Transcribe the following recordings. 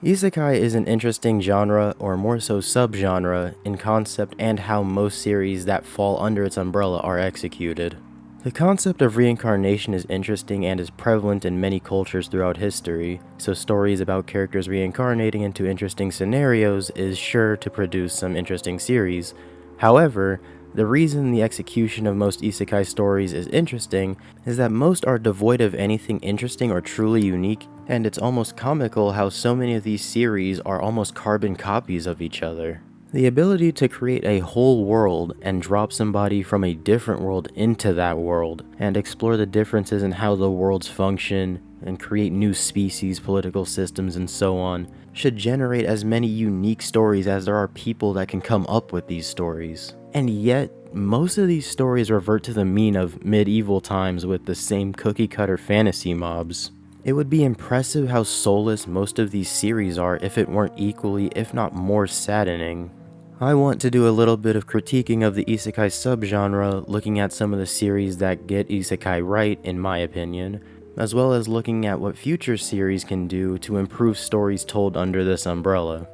Isekai is an interesting genre, or more so subgenre, in concept and how most series that fall under its umbrella are executed. The concept of reincarnation is interesting and is prevalent in many cultures throughout history, so stories about characters reincarnating into interesting scenarios is sure to produce some interesting series. However, the reason the execution of most isekai stories is interesting is that most are devoid of anything interesting or truly unique, and it's almost comical how so many of these series are almost carbon copies of each other. The ability to create a whole world and drop somebody from a different world into that world, and explore the differences in how the worlds function, and create new species, political systems, and so on, should generate as many unique stories as there are people that can come up with these stories. And yet, most of these stories revert to the mean of medieval times with the same cookie-cutter fantasy mobs. It would be impressive how soulless most of these series are if it weren't equally, if not more, saddening. I want to do a little bit of critiquing of the isekai subgenre, looking at some of the series that get isekai right, in my opinion, as well as looking at what future series can do to improve stories told under this umbrella.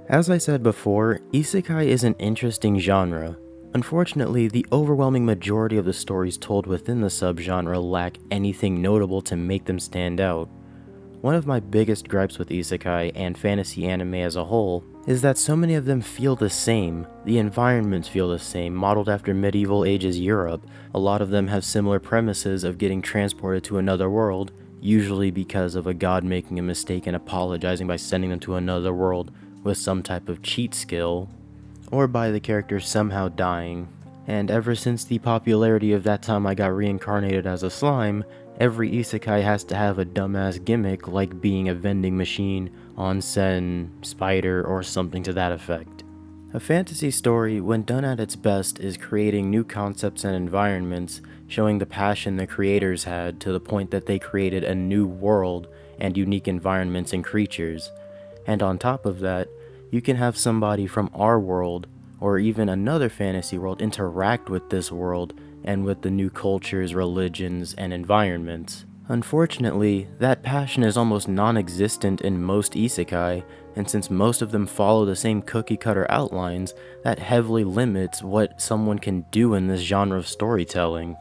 As I said before, isekai is an interesting genre. Unfortunately, the overwhelming majority of the stories told within the subgenre lack anything notable to make them stand out. One of my biggest gripes with isekai and fantasy anime as a whole is that so many of them feel the same. The environments feel the same, modeled after medieval ages Europe. A lot of them have similar premises of getting transported to another world, usually because of a god making a mistake and apologizing by sending them to another world with some type of cheat skill, or by the character somehow dying. And ever since the popularity of That Time I Got Reincarnated as a Slime, every isekai has to have a dumbass gimmick like being a vending machine, onsen, spider, or something to that effect. A fantasy story, when done at its best, is creating new concepts and environments, showing the passion the creators had to the point that they created a new world and unique environments and creatures. And on top of that, you can have somebody from our world, or even another fantasy world, interact with this world and with the new cultures, religions, and environments. Unfortunately, that passion is almost non-existent in most isekai, and since most of them follow the same cookie-cutter outlines, that heavily limits what someone can do in this genre of storytelling.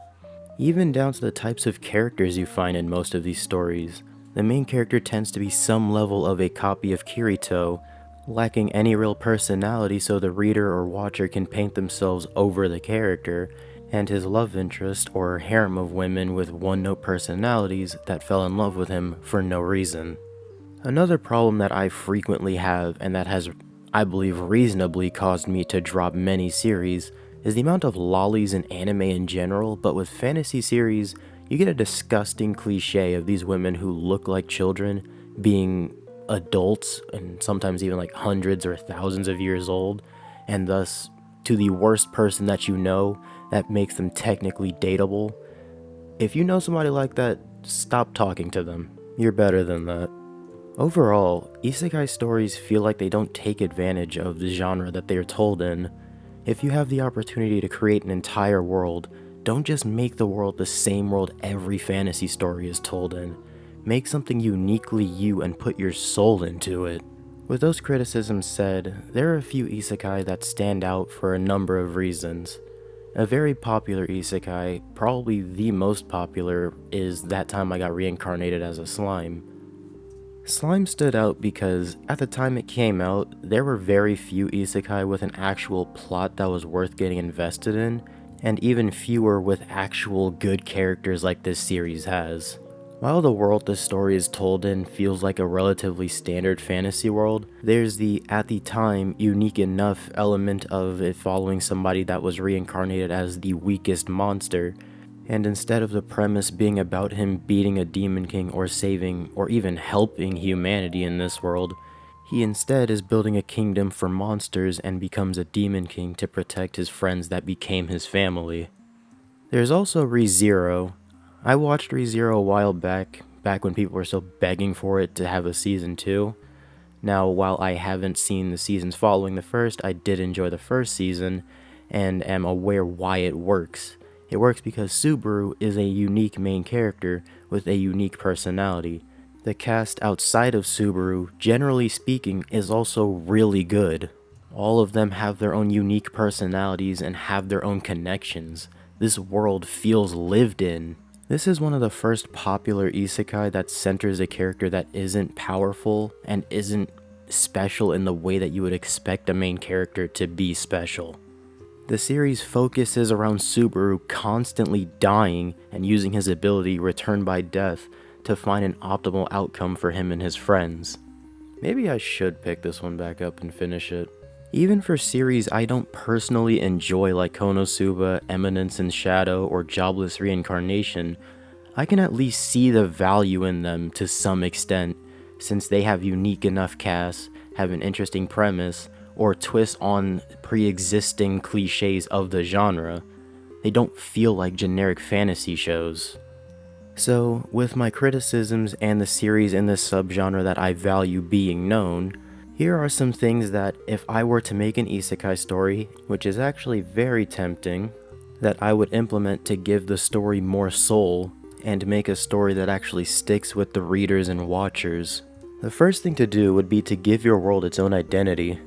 Even down to the types of characters you find in most of these stories. The main character tends to be some level of a copy of Kirito, lacking any real personality so the reader or watcher can paint themselves over the character, and his love interest or harem of women with one-note personalities that fell in love with him for no reason. Another problem that I frequently have, and that has, I believe, reasonably caused me to drop many series, is the amount of lollies in anime in general, but with fantasy series, you get a disgusting cliche of these women who look like children being adults and sometimes even like hundreds or thousands of years old, and thus to the worst person that you know, that makes them technically dateable. If you know somebody like that, stop talking to them. You're better than that. Overall, isekai stories feel like they don't take advantage of the genre that they are told in. If you have the opportunity to create an entire world, don't just make the world the same world every fantasy story is told in. Make something uniquely you and put your soul into it. With those criticisms said, there are a few isekai that stand out for a number of reasons. A very popular isekai, probably the most popular, is That Time I Got Reincarnated as a Slime. Slime stood out because, at the time it came out, there were very few isekai with an actual plot that was worth getting invested in, and even fewer with actual good characters like this series has. While the world this story is told in feels like a relatively standard fantasy world, there's the, at the time, unique enough element of it following somebody that was reincarnated as the weakest monster, and instead of the premise being about him beating a demon king or saving or even helping humanity in this world, he instead is building a kingdom for monsters and becomes a demon king to protect his friends that became his family. There's also ReZero. I watched ReZero a while back when people were still begging for it to have a season 2. Now, while I haven't seen the seasons following the first, I did enjoy the first season, and am aware why it works. It works because Subaru is a unique main character with a unique personality. The cast outside of Subaru, generally speaking, is also really good. All of them have their own unique personalities and have their own connections. This world feels lived in. This is one of the first popular isekai that centers a character that isn't powerful and isn't special in the way that you would expect a main character to be special. The series focuses around Subaru constantly dying and using his ability Return by Death to find an optimal outcome for him and his friends. Maybe I should pick this one back up and finish it. Even for series I don't personally enjoy like Konosuba, Eminence in Shadow, or Jobless Reincarnation, I can at least see the value in them to some extent, since they have unique enough casts, have an interesting premise, or twist on pre-existing cliches of the genre. They don't feel like generic fantasy shows. So, with my criticisms and the series in this subgenre that I value being known, here are some things that if I were to make an isekai story, which is actually very tempting, that I would implement to give the story more soul and make a story that actually sticks with the readers and watchers. The first thing to do would be to give your world its own identity.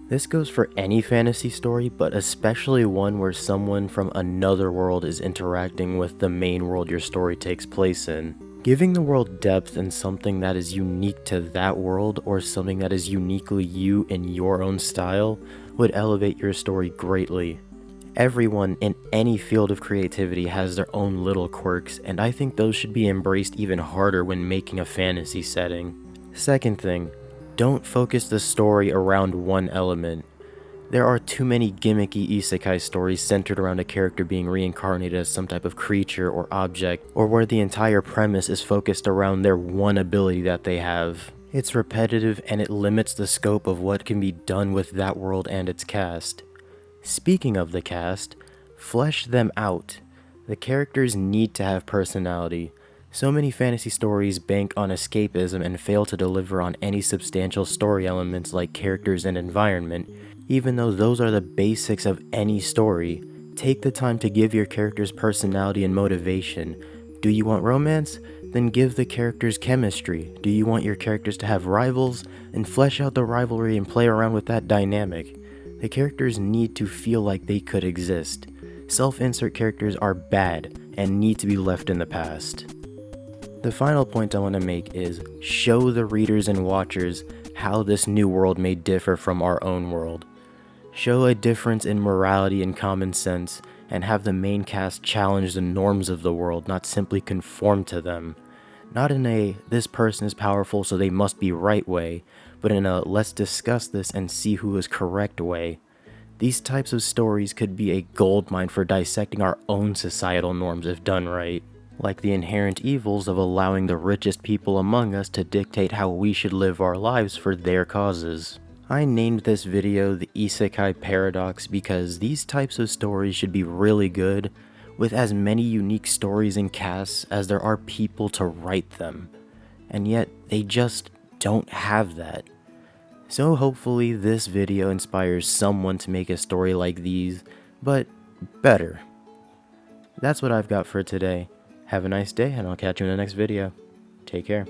This goes for any fantasy story, but especially one where someone from another world is interacting with the main world your story takes place in. Giving the world depth and something that is unique to that world, or something that is uniquely you in your own style, would elevate your story greatly. Everyone in any field of creativity has their own little quirks, and I think those should be embraced even harder when making a fantasy setting. Second thing, don't focus the story around one element. There are too many gimmicky isekai stories centered around a character being reincarnated as some type of creature or object, or where the entire premise is focused around their one ability that they have. It's repetitive and it limits the scope of what can be done with that world and its cast. Speaking of the cast, flesh them out. The characters need to have personality. So many fantasy stories bank on escapism and fail to deliver on any substantial story elements like characters and environment, even though those are the basics of any story. Take the time to give your characters personality and motivation. Do you want romance? Then give the characters chemistry. Do you want your characters to have rivals? Then flesh out the rivalry and play around with that dynamic. The characters need to feel like they could exist. Self-insert characters are bad and need to be left in the past. The final point I want to make is show the readers and watchers how this new world may differ from our own world. Show a difference in morality and common sense, and have the main cast challenge the norms of the world, not simply conform to them. Not in a this person is powerful so they must be right way, but in a let's discuss this and see who is correct way. These types of stories could be a goldmine for dissecting our own societal norms if done right. Like the inherent evils of allowing the richest people among us to dictate how we should live our lives for their causes. I named this video the Isekai Paradox because these types of stories should be really good, with as many unique stories and casts as there are people to write them. And yet, they just don't have that. So hopefully this video inspires someone to make a story like these, but better. That's what I've got for today. Have a nice day, and I'll catch you in the next video. Take care.